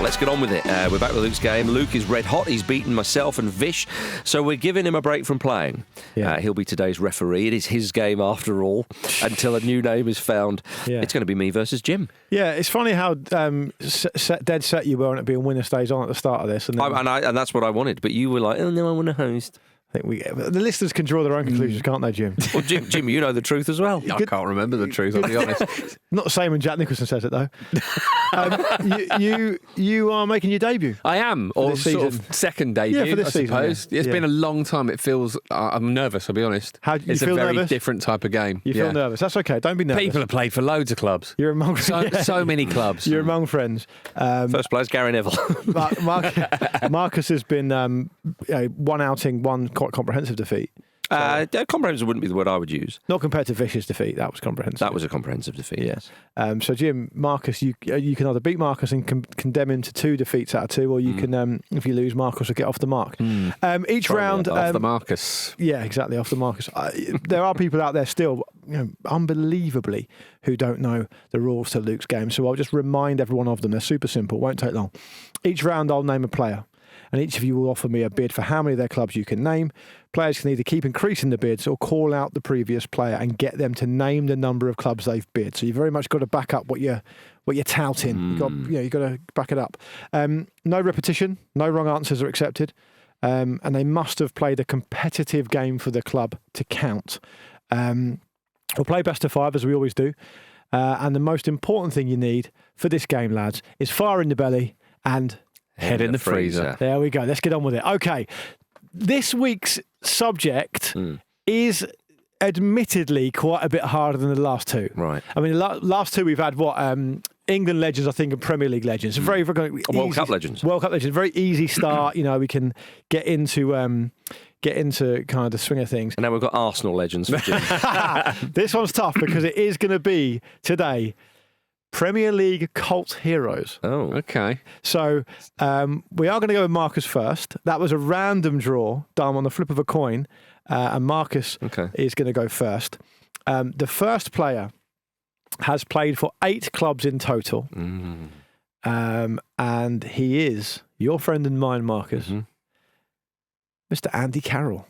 Let's get on with it. We're back with Luke's game. Luke is red hot. He's beaten myself and Vish, so we're giving him a break from playing. Yeah. He'll be today's referee. It is his game after all, until a new name is found. Yeah. It's going to be me versus Jim. Yeah, it's funny how dead set you were on it being winner stays on at the start of this. And, then, And that's what I wanted, but you were like, oh no, I want to host. I think the listeners can draw their own conclusions, can't they, Jim? Well, Jim, you know the truth as well. I can't remember the truth, I'll be honest. Not the same when Jack Nicholson says it, though. You are making your debut. I am, or this sort season. of second debut, Yeah, for this I season, suppose. yeah. It's Yeah. been a long time. It feels... I'm nervous, I'll be honest. You it's feel a very nervous? different type of game. You feel nervous. That's okay. Don't be nervous. People have played for loads of clubs. You're among So many clubs. You're among friends. First player's Gary Neville. Marcus has been one outing, one quite comprehensive defeat. Comprehensive wouldn't be the word I would use. Not compared to Vish's defeat. That was comprehensive. That was a comprehensive defeat. Yes. So Jim, Marcus, you can either beat Marcus and condemn him to 2 defeats out of 2, or you can, if you lose, Marcus will get off the mark. Each round, Off the Marcus. Yeah, exactly, off the Marcus. There are people out there still, unbelievably, who don't know the rules to Luke's game. So I'll just remind everyone of them. They're super simple. Won't take long. Each round, I'll name a player, and each of you will offer me a bid for how many of their clubs you can name. Players can either keep increasing the bids or call out the previous player and get them to name the number of clubs they've bid. So you've very much got to back up what you're touting. You've got to back it up. No repetition, no wrong answers are accepted, and they must have played a competitive game for the club to count. We'll play best of 5 as we always do, and the most important thing you need for this game, lads, is fire in the belly and Head in the freezer. There we go. Let's get on with it. Okay. This week's subject is admittedly quite a bit harder than the last 2. Right. I mean, the last 2 we've had England legends, I think, and Premier League legends. Very World Cup legends. World Cup legends. Very easy start. We can get into kind of the swing of things. And now we've got Arsenal legends for Jim. This one's tough because it is going to be today Premier League cult heroes. Oh, okay. So we are going to go with Marcus first. That was a random draw done on the flip of a coin, and Marcus is going to go first. The first player has played for 8 clubs in total, and he is your friend and mine, Marcus, Mr. Andy Carroll.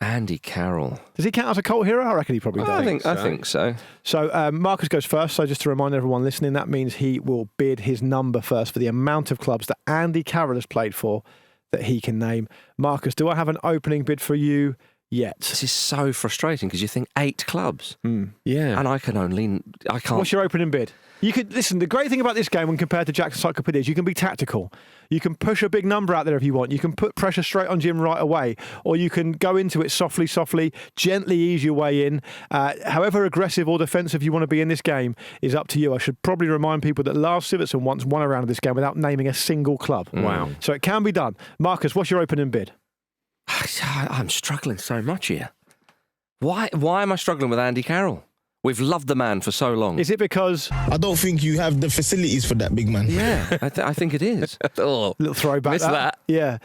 Andy Carroll. Does he count as a cult hero? I reckon he probably does. I think so. So Marcus goes first. So just to remind everyone listening, that means he will bid his number first for the amount of clubs that Andy Carroll has played for that he can name. Marcus, do I have an opening bid for you yet? This is so frustrating because you think 8 clubs. Yeah. And I can't. What's your opening bid? You could listen. The great thing about this game, when compared to Jack's Encyclopedia, is you can be tactical. You can push a big number out there if you want. You can put pressure straight on Jim right away, or you can go into it softly, gently ease your way in. However aggressive or defensive you want to be in this game is up to you. I should probably remind people that Lars Sivertsen once won a round of this game without naming a single club. Wow. So it can be done. Marcus, what's your opening bid? I'm struggling so much here. Why am I struggling with Andy Carroll? We've loved the man for so long. Is it because... I don't think you have the facilities for that, big man. Yeah, I think it is. Little throwback. Missed that. Yeah.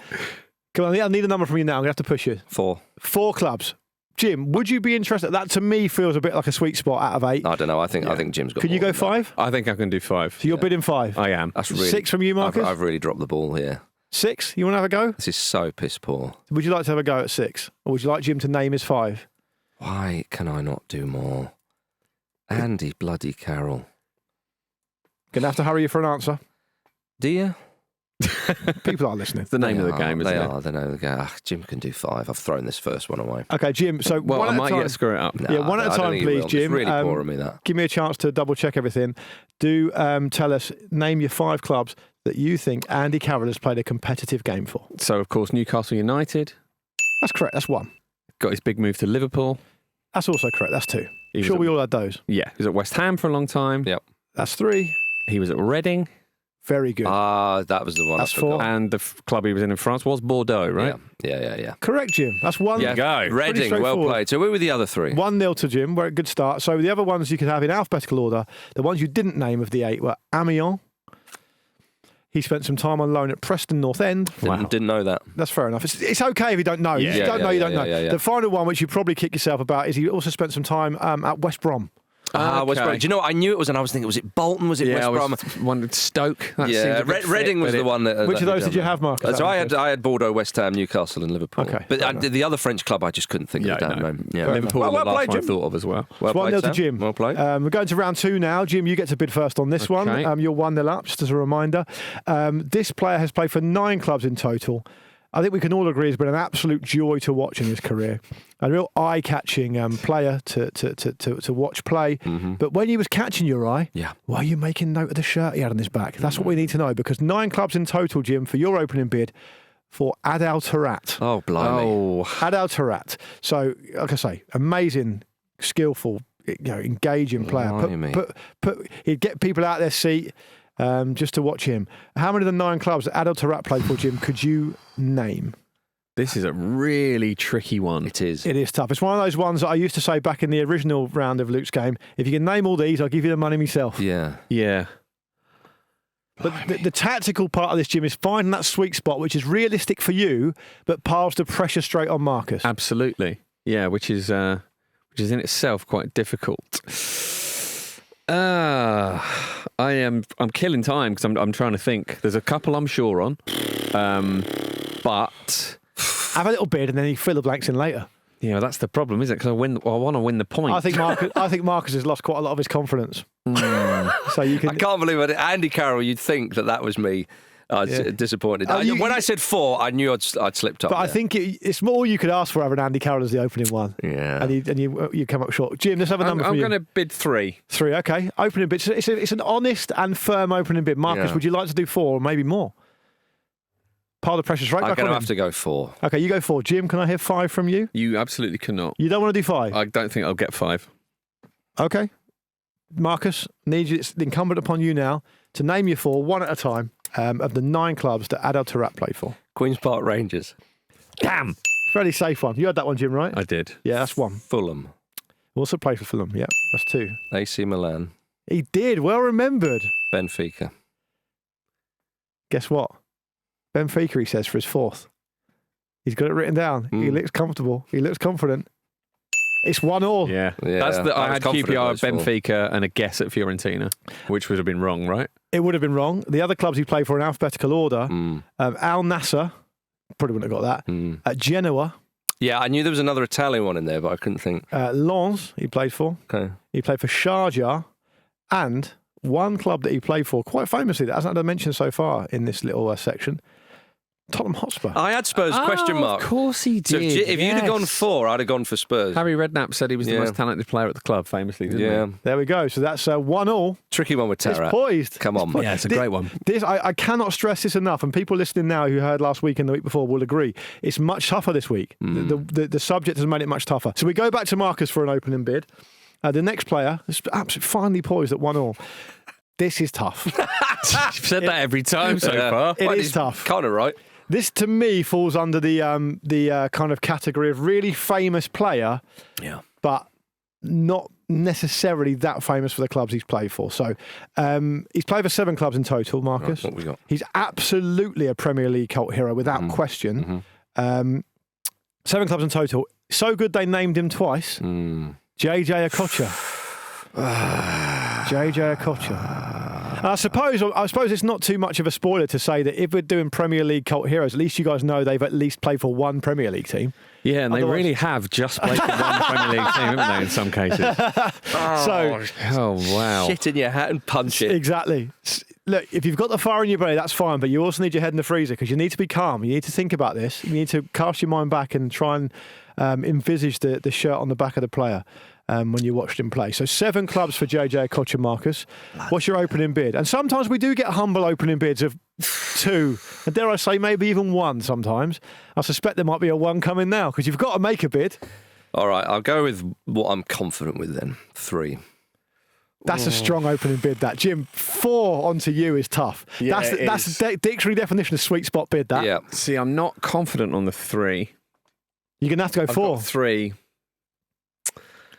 Come on, I need a number from you now. I'm going to have to push you. 4. 4 clubs. Jim, would you be interested? That to me feels a bit like a sweet spot out of 8. I don't know. I think Jim's got. Can you go 5? I think I can do 5. So you're bidding 5. I am. That's really, 6 from you, Marcus? I've really dropped the ball here. 6? You want to have a go? This is so piss poor. Would you like to have a go at 6? Or would you like Jim to name his 5? Why can I not do more? Andy bloody Carroll. Going to have to hurry you for an answer. Do you? People are listening. It's the name of the game, isn't it? They know the game. Jim can do 5. I've thrown this first one away. Okay, Jim. So Well, one I at a might time. yet screw it up. Nah, Yeah, one at a I don't time, think you please, will. Jim. It's really poor of me, that. Give me a chance to double check everything. Do tell us, name your 5 clubs that you think Andy Carroll has played a competitive game for. So, of course, Newcastle United. That's correct. That's 1. Got his big move to Liverpool. That's also correct. That's 2. He was Sure, at- we all had those. Yeah. He was at West Ham for a long time. Yep. That's 3. He was at Reading. Very good. That was the one. That's I forgot. 4. And the club he was in France was Bordeaux, right? Yeah. Correct, Jim. That's 1. Yeah, go. Reading, well straightforward. played. So where were the other 3? 1-0 to Jim. We're at a good start. So the other ones you could have in alphabetical order. The ones you didn't name of the 8 were Amiens. He spent some time on loan at Preston North End. Didn't know that. That's fair enough. It's okay if you don't know. You don't know. The final one, which you probably kick yourself about, is he also spent some time at West Brom. West Brom. Do you know what? I knew it was, and I was thinking, was it Bolton? Was it West Brom? One Stoke. That Yeah, seemed a bit Reading thick, was but the one that. Which of those did you have, Marcus? So I had Bordeaux, West Ham, Newcastle, and Liverpool. Okay, But the other French club, I just couldn't think of the damn name. Yeah. Liverpool Well were the last played, one I Jim. thought of as well. Well It's 1-0 played, to Sam. Jim. Well played. We're going to round 2 now. Jim, you get to bid first on this one. Okay. You're 1-0 up, just as a reminder. This player has played for 9 clubs in total. I think we can all agree it's been an absolute joy to watch in his career. A real eye-catching player to watch play. Mm-hmm. But when he was catching your eye, Yeah. why are you making note of the shirt he had on his back? That's what we need to know, because 9 clubs in total, Jim, for your opening bid for Adel Taarabt. Oh, blimey. Oh, Adel Taarabt. So, like I say, amazing, skillful, engaging player. Blimey. He'd get people out their seat just to watch him. How many of the 9 clubs that Adel Taarabt played for, Jim, could you name? this is a really tricky one. It is. It is tough. It's one of those ones that I used to say back in the original round of Luke's game, if you can name all these, I'll give you the money myself. Yeah. Yeah. But the tactical part of this, Jim, is finding that sweet spot, which is realistic for you, but piles the pressure straight on Marcus. Absolutely. Yeah, which is in itself quite difficult. I'm killing time because I'm trying to think. There's a couple I'm sure on, but Have a little bid and then you fill the blanks in later. yeah, that's the problem, isn't it? Because I want to win the point. I think Marcus has lost quite a lot of his confidence. So you I can. can't believe it. Andy Carroll, you'd think that was me. I was Yeah. disappointed. Oh, When I said 4, I knew I'd slipped up. But I there. think it's more you could ask for having Andy Carroll as the opening one. Yeah. And you come up short. Jim, let's have a number I'm for you. going to bid 3. 3, okay. Opening bid. It's an honest and firm opening bid. Marcus, Yeah. would you like to do 4 or maybe more? Pile the pressure's right I'm back going on to him. have to go 4. Okay, you go 4. Jim, can I hear 5 from you? You absolutely cannot. You don't want to do 5? I don't think I'll get 5. Okay. Marcus, it's incumbent upon you now to name your 4, one at a time, of the 9 clubs that Adel Taarabt played for. Queen's Park Rangers. Damn. Fairly safe one. You had that one, Jim, right? I did. Yeah, that's 1. Fulham. Also played for Fulham. Yeah, that's 2. AC Milan. He did. Well remembered. Benfica. Guess what? Benfica, he says, for his 4th. He's got it written down. He looks comfortable. He looks confident. It's 1-1. Yeah. Yeah, That's I I was had confident QPR, those 4. Benfica, and a guess at Fiorentina, which would have been wrong, right? It would have been wrong. The other clubs he played for in alphabetical order, Mm. Al Nassr, probably wouldn't have got that. Mm. Genoa, Yeah, I knew there was another Italian one in there, but I couldn't think. Lens, he played for. Okay. He played for Sharjah, and one club that he played for, quite famously, that hasn't had a mention so far in this little section, Tottenham Hotspur. I had Spurs question mark. Of course he So did. if you'd have gone 4, I'd have gone for Spurs. Harry Redknapp said he was the Yeah. most talented player at the club, famously, didn't Yeah. he? There we go. So that's 1-1. Tricky one with It's Taarabt. poised. Come on. Yeah, it's a great one. This I cannot stress this enough, and people listening now who heard last week and the week before will agree. It's much tougher this week. The subject has made it much tougher. So we go back to Marcus for an opening bid. The next player is absolutely finely poised at 1-1. This is tough. You've said that every time so far. It is tough. Kind of right. This to me falls under the kind of category of really famous player, Yeah. but not necessarily that famous for the clubs he's played for. So he's played for 7 clubs in total, Marcus. What we got? He's absolutely a Premier League cult hero without question. 7 clubs in total. So good they named him twice. JJ Okocha. JJ Okocha. I suppose it's not too much of a spoiler to say that if we're doing Premier League cult heroes, at least you guys know they've at least played for one Premier League team. Yeah, and they Otherwise- really have just played for one Premier League team, haven't they, in some cases? So Oh, wow. Shit in your hat and punch it. exactly. Look, if you've got the fire in your belly, that's fine, but you also need your head in the freezer because you need to be calm. You need to think about this. You need to cast your mind back and try and envisage the shirt on the back of the player. When you watched him play. So 7 clubs for JJ Okocha, Marcus. What's your opening bid? And sometimes we do get humble opening bids of 2, and dare I say maybe even 1 sometimes. I suspect there might be a 1 coming now because you've got to make a bid. All right, I'll go with what I'm confident with then. 3. That's a strong opening bid, that. Jim, 4 onto you is tough. Yeah, that's the dictionary definition of sweet spot bid, that. Yeah. See, I'm not confident on the 3. You're going to have to go I've 4. got 3.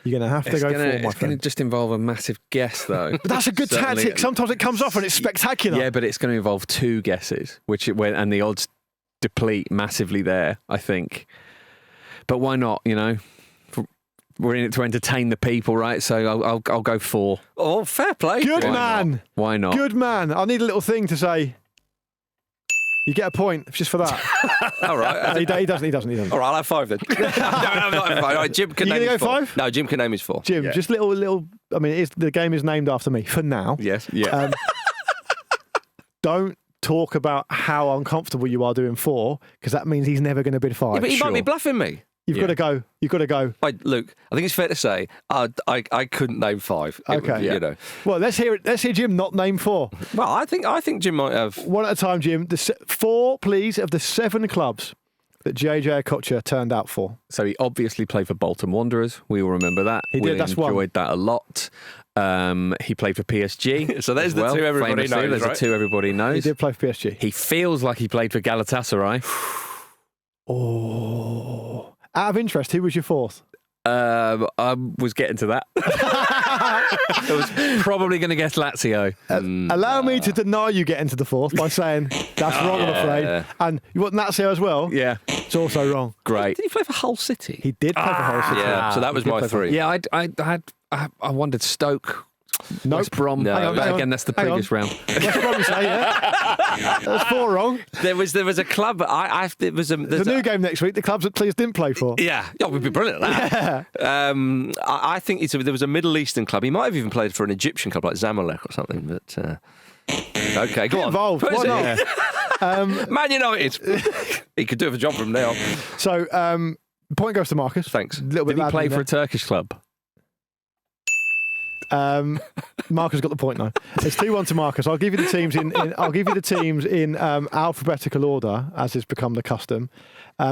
You're going to have to go 4, my It's going to friend. just involve a massive guess, though. But that's a good Certainly- tactic. Sometimes it comes off and it's spectacular. Yeah, but it's going to involve 2 guesses, and the odds deplete massively there, I think. But why not, we're in it to entertain the people, right? So I'll go 4. Oh, fair play. Good Why man. not? Why not? Good man. I need a little thing to say. You get a point just for that. All right. he doesn't. All right, I'll have 5 then. No, I'm not having 5. All right, Jim can You name gonna his go 4. 5? No, Jim can name his 4. Jim, just little. I mean, the game is named after me for now. Yes. Yeah. Don't talk about how uncomfortable you are doing 4, because that means he's never going to bid 5. Yeah, but he might be bluffing me. You've got to go. You've got to go. Wait, Luke, I think it's fair to say I couldn't name 5. Okay. You know. Well, let's hear it. Let's hear Jim not name 4. Well, I think Jim might have. One at a time, Jim. 4, please, of the 7 clubs that JJ Okocha turned out for. So he obviously played for Bolton Wanderers. We all remember that. He did, We that's one. enjoyed that a lot. He played for PSG. So there's as the well, 2 everybody famously. knows, There's right? the 2 everybody knows. He did play for PSG. He feels like he played for Galatasaray. Oh. Out of interest, who was your 4th? I was getting to that. I was probably going to guess Lazio. Allow me to deny you getting to the 4th by saying that's wrong, I'm afraid. And you want Lazio as well? Yeah, It's also wrong. great. Did he play for Hull City? He did play for Hull City. Yeah, so that was He did my play for- 3. Yeah, I wondered Stoke. Nope. West Brom. No. Hang on, hang on. Again, that's the Hang on. previous round. West Brom, you say, yeah? That's 4 wrong. There was a club. There's The new game next week, the clubs that players didn't play for. Yeah, we'd be brilliant at that. I think there was a Middle Eastern club. He might have even played for an Egyptian club like Zamalek or something. But okay, go Get on. involved. Who is Why it? not? Man United. He could do a job from now. So, point goes to Marcus. Thanks. A little bit Did he loud play in for a Turkish club? Marcus got the point now. It's 2-1 to Marcus. I'll give you the teams in alphabetical order, as has become the custom.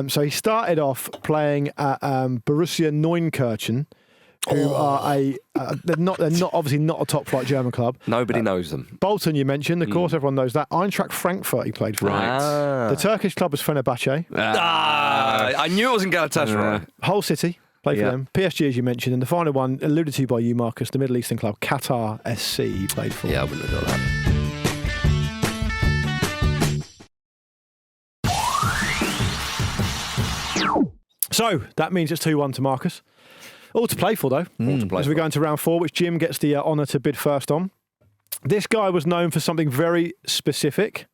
So he started off playing at Borussia Neunkirchen, who are they're not obviously not a top flight German club. Nobody knows them. Bolton, you mentioned, of course, everyone knows that. Eintracht Frankfurt, he played for. Right. The Turkish club was Fenerbahce. I knew it wasn't Galatasaray. Hull City. Played for Yeah. them. PSG, as you mentioned, and the final one alluded to by you, Marcus, the Middle Eastern club Qatar SC. He played for. Yeah, I wouldn't have got that. So that means it's 2-1 to Marcus. All to play for, though. All to play As we for. go into round 4, which Jim gets the honour to bid first on. This guy was known for something very specific.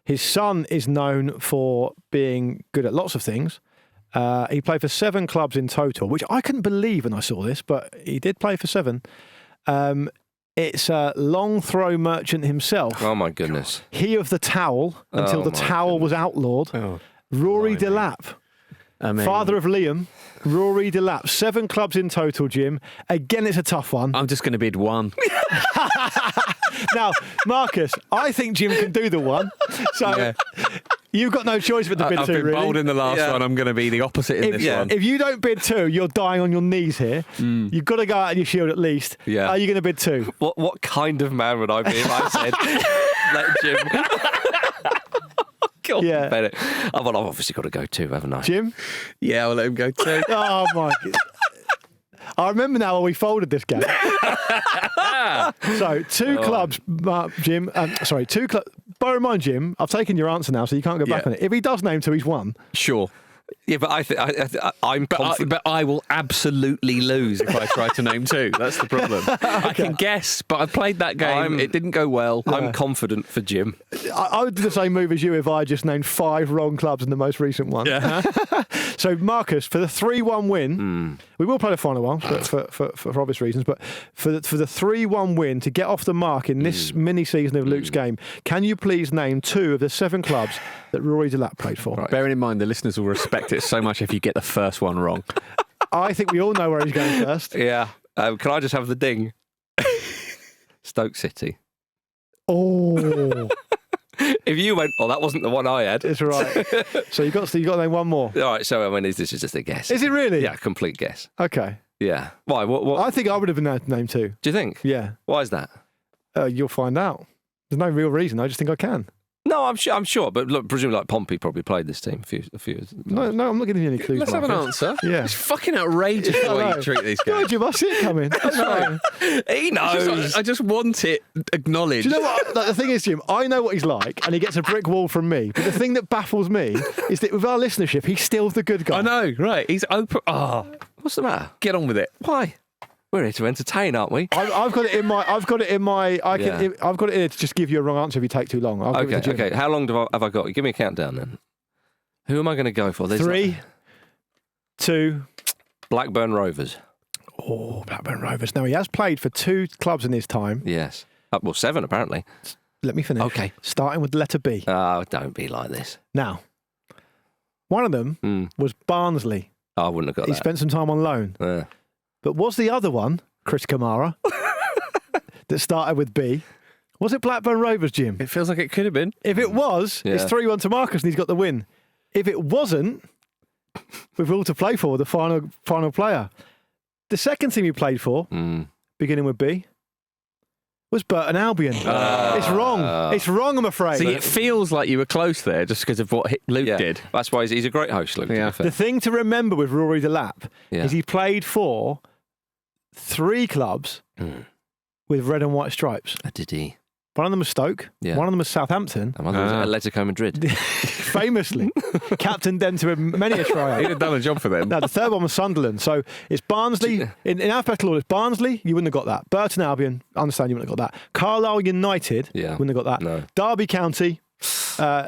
His son is known for being good at lots of things. He played for 7 clubs in total, which I couldn't believe when I saw this, but he did play for 7. It's a long throw merchant himself. Oh my goodness. He of the towel until the my towel was outlawed. Rory Delap. Father of Liam, Rory Delap. 7 clubs in total, Jim. Again, it's a tough one. I'm just going to bid 1. Now, Marcus, I think Jim can do the 1. So you've got no choice but to bid I've 2, been really. bold in the last Yeah. one. I'm going to be the opposite in this one. If you don't bid 2, you're dying on your knees here. You've got to go out on your shield at least. Yeah. Are you going to bid 2? What kind of man would I be if I said, let Jim... God, Yeah. Bennett. Well, I've obviously got to go too, haven't I? Jim? Yeah, I'll let him go too. Oh, my God. I remember now when we folded this game. So, 2 clubs, Jim. 2 clubs. Bear in mind, Jim, I've taken your answer now, so you can't go back Yeah. on it. If he does name 2, he's won. Sure. Yeah, but I'm confident. But I will absolutely lose if I try to name 2. That's the problem. I can guess, but I played that game. It didn't go well. I'm confident for Jim. I would do the same move as you if I just named 5 wrong clubs in the most recent one. Yeah. So, Marcus, for the 3-1 win, we will play the final one for obvious reasons, but for the 3-1 win to get off the mark in this mini season of Luke's game, can you please name 2 of the 7 clubs that Rory Delap played for? Right. Bearing in mind, the listeners will respect it so much if you get the first one wrong. I think we all know where he's going first. Yeah. Can I just have the ding? Stoke City. Oh, If you went, that wasn't the one I had. it's right. So you got to name one more. All right, so I mean, this is just a guess. Is it really? Yeah, complete guess. Okay. Yeah. Why? What I think I would have been able to name 2. do you think? Yeah. Why is that? You'll find out. There's no real reason. I just think I can. No, I'm sure. But look, presumably, like Pompey probably played this team a few. No, I'm not giving you any clues. Let's have an Marcus. answer. Yeah. It's fucking outrageous the way you treat these God, guys. Jim, I see it coming. That's fine. He knows. I just want it acknowledged. Do you know what? Like, the thing is, Jim, I know what he's like, and he gets a brick wall from me. But the thing that baffles me is that with our listenership, he's still the good guy. I know, right? He's open. What's the matter? Get on with it. Why? We're here to entertain, aren't we? I've got it in my. I've got it in my. Yeah. I've got it here to just give you a wrong answer if you take too long. I'll give it to Jim. Okay. How long have I got? Give me a countdown then. Who am I going to go for? There's 3, 2. Blackburn Rovers. Oh, Blackburn Rovers. Now he has played for 2 clubs in his time. Yes. Well, 7 apparently. Let me finish. Okay. Starting with the letter B. Oh, don't be like this. Now, one of them was Barnsley. I wouldn't have got He that. spent some time on loan. But was the other one, Chris Kamara, that started with B, was it Blackburn Rovers, Jim? It feels like it could have been. If it was, it's 3-1 to Marcus and he's got the win. If it wasn't, we've all to play for, the final player. The second team he played for, beginning with B, was Burton Albion. It's wrong. It's wrong, I'm afraid. See, it feels like you were close there just because of what Luke did. That's why he's a great host, Luke. Yeah. The thing to remember with Rory Delap is he played for 3 clubs with red and white stripes. Did he? One of them was Stoke. Yeah. One of them was Southampton. And one was Atletico Madrid. Famously. Captained them to many a tryout. He'd have done a job for them. No, the third one was Sunderland. So it's Barnsley. In alphabetical order, it's Barnsley, you wouldn't have got that. Burton Albion, I understand you wouldn't have got that. Carlisle United, wouldn't have got that. No. Derby County, one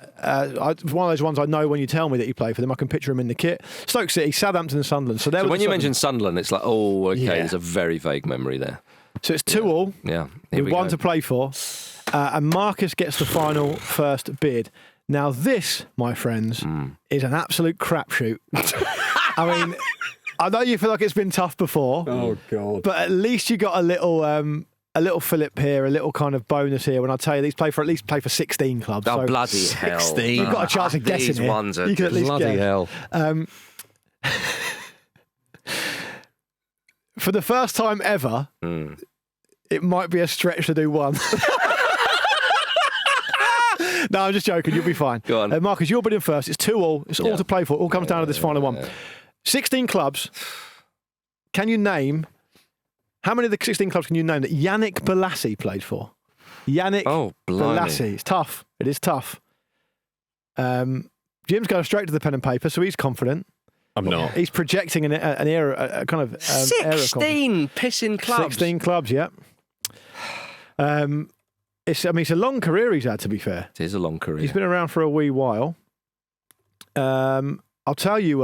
of those ones I know when you tell me that you play for them. I can picture them in the kit. Stoke City, Southampton and Sunderland. So, when you mention Sunderland, it's like, there's a very vague memory there. So it's 2-2. Yeah. With one to play for. And Marcus gets the final first bid. Now this, my friends, is an absolute crapshoot. I mean, I know you feel like it's been tough before. Oh, God. But at least you got a little fillip here, a little kind of bonus here. When I tell you these play for 16 clubs. Oh, so bloody hell. 16. You've got a chance of guessing These here. ones are You can at least Bloody guess. hell. For the first time ever, it might be a stretch to do one. No, I'm just joking. You'll be fine. Go on. Marcus, you're bidding first. It's 2-2. It's all to play for. It all comes down to this final one. 16 clubs. Can you name... How many of the 16 clubs can you name that Yannick Bolasie played for? Yannick Bolasie. It's tough. It is tough. Jim's going straight to the pen and paper, so he's confident. I'm not. He's projecting an era, a kind of... 16 pissing clubs. 16 clubs, yeah. It's a long career he's had, to be fair. It is a long career. He's been around for a wee while. I'll tell you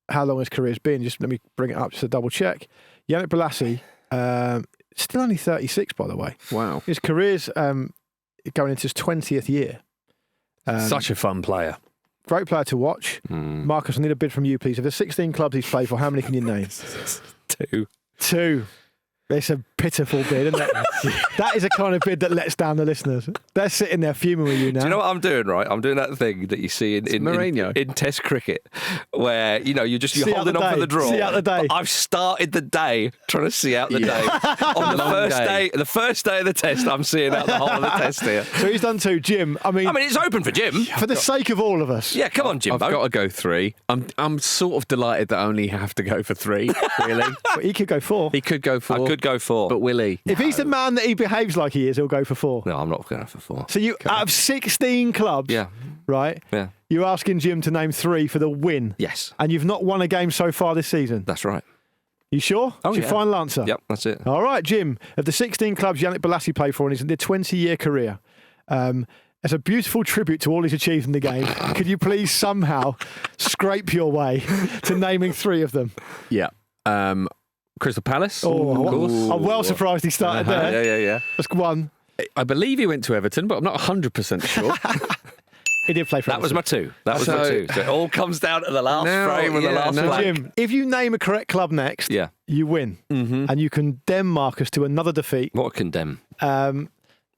how long his career's been. Just let me bring it up just to double check. Yannick Bolasie, still only 36, by the way. Wow. His career's going into his 20th year. Such a fun player. Great player to watch. Marcus, I need a bid from you, please. If there's 16 clubs he's played for, how many can you name? 2. 2. It's a pitiful bid, isn't it? That is a kind of bid that lets down the listeners. They're sitting there fuming with you now. Do you know what I'm doing, right? I'm doing that thing that you see in Test cricket where, you're holding on for the draw. See out the day. But I've started the day trying to see out the day. On the first day of the test, I'm seeing out the whole of the test here. So he's done 2. Jim, I mean, it's open for Jim. For the sake of all of us. Yeah, come on, Jim. I've got to go 3. I'm sort of delighted that I only have to go for 3, really. But he could go 4. He could go 4. I could go 4. But will he? If he's the man that he behaves like he is, he'll go for 4. No, I'm not going for 4. So out of 16 clubs, right? Yeah. You're asking Jim to name 3 for the win. Yes. And you've not won a game so far this season. That's right. You sure? Oh, It's your final answer? Yep, that's it. All right, Jim. Of the 16 clubs Yannick Bolasie played for in his 20-year career, as a beautiful tribute to all he's achieved in the game, could you please somehow scrape your way to naming 3 of them? Yeah. Crystal Palace. Oh, of course. I'm well surprised he started there. Yeah. That's 1. I believe he went to Everton, but I'm not 100% sure. He did play for That was Everton. my 2. So it all comes down to the last frame and the last blank. Jim, if you name a correct club next, you win. And you condemn Marcus to another defeat. What a condemn. And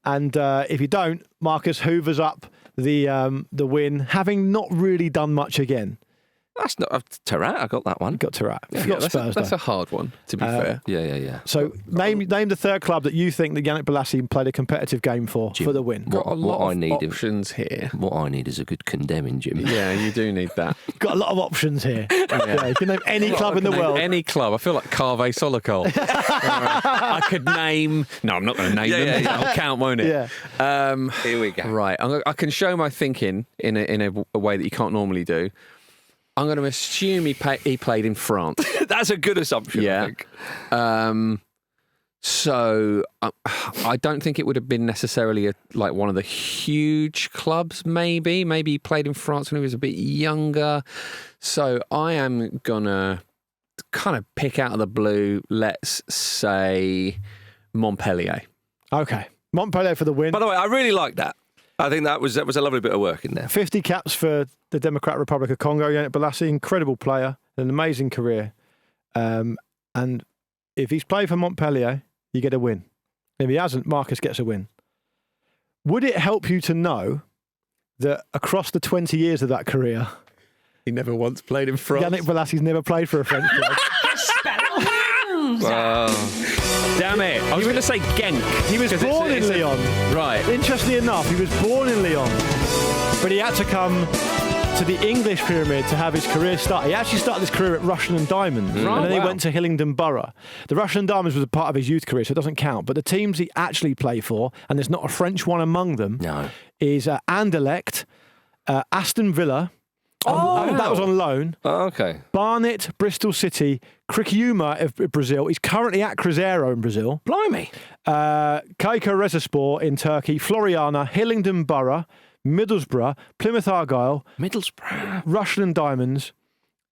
if you don't, Marcus hoovers up the win, having not really done much again. That's not Taarabt. I got that one. Got Taarabt. Yeah, Got Spurs, that's though. a hard one, to be fair. Yeah. So name the third club that you think that Yannick Bolasie played a competitive game for the win. Got a lot what I of need options here. What I need is a good condemning, Jim. Yeah, you do need that. Got a lot of options here. Yeah, you can name any club in the world. Any club. I feel like Carve Solikol. I could name... No, I'm not going to name them. That'll count, won't it? Yeah. Here we go. Right. I can show my thinking in a way that you can't normally do. I'm going to assume he played in France. That's a good assumption, I think. So I don't think it would have been necessarily like one of the huge clubs, maybe. Maybe he played in France when he was a bit younger. So I am going to kind of pick out of the blue, let's say Montpellier. Okay. Montpellier for the win. By the way, I really like that. I think that was a lovely bit of work in there. 50 caps for the Democratic Republic of Congo. Yannick Bolasie, incredible player, an amazing career. And if he's played for Montpellier, you get a win. If he hasn't, Marcus gets a win. Would it help you to know that across the 20 years of that career, he never once played in France? Yannick Bolasie's never played for a French club. Damn it. I was going to say Genk. He was born in Lyon. Right. Interestingly enough, he was born in Lyon. But he had to come to the English pyramid to have his career start. He actually started his career at Russian and Diamonds. And then he went to Hillingdon Borough. The Russian and Diamonds was a part of his youth career, so it doesn't count. But the teams he actually played for, and there's not a French one among them, is Anderlecht, Aston Villa. That was on loan. Oh, okay. Barnet, Bristol City, Criciúma of Brazil. He's currently at Cruzeiro in Brazil. Blimey. Kayseri Rizespor in Turkey, Floriana, Hillingdon Borough, Middlesbrough, Plymouth Argyle, Russian and Diamonds,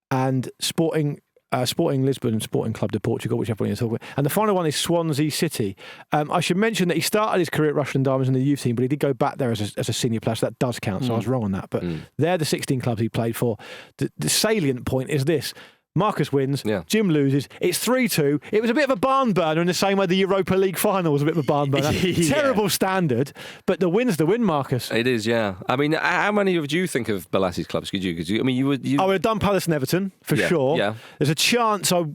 and Sporting Lisbon and Sporting Club de Portugal, whichever one you're talking about. And the final one is Swansea City. I should mention that he started his career at Russian and Diamonds in the youth team, but he did go back there as a senior player, so that does count. So I was wrong on that. But they're the 16 clubs he played for. The salient point is this. Marcus wins, Jim loses. It's 3-2. It was a bit of a barn burner in the same way the Europa League final was a bit of a barn burner. Terrible standard, but the win's the win, Marcus. It is, yeah. I mean, how many of you think of Bolasie's clubs? Could you? I mean, you would. I would have done Palace and Everton for sure. Yeah. There's a chance I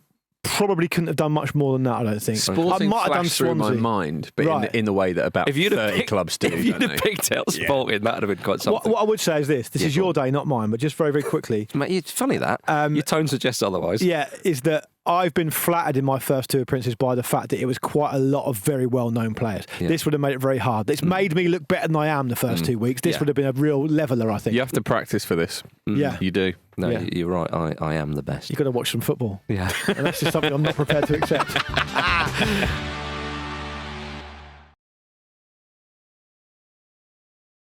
probably couldn't have done much more than that, I don't think. Sporting I might have done flashed through my Swansea. mind, but in the way that about 30 clubs do. If you'd have picked out Sporting, that would have been quite something. What I would say is this is your day, not mine, but just very, very quickly. Mate, it's funny that. Your tone suggests otherwise. Yeah, is that I've been flattered in my first two appearances by the fact that it was quite a lot of very well-known players. Yeah. This would have made it very hard. It's made me look better than I am the first 2 weeks. This would have been a real leveller, I think. You have to practice for this. Yeah. You do. No, you're right. I am the best. You've got to watch some football. Yeah. And that's just something I'm not prepared to accept.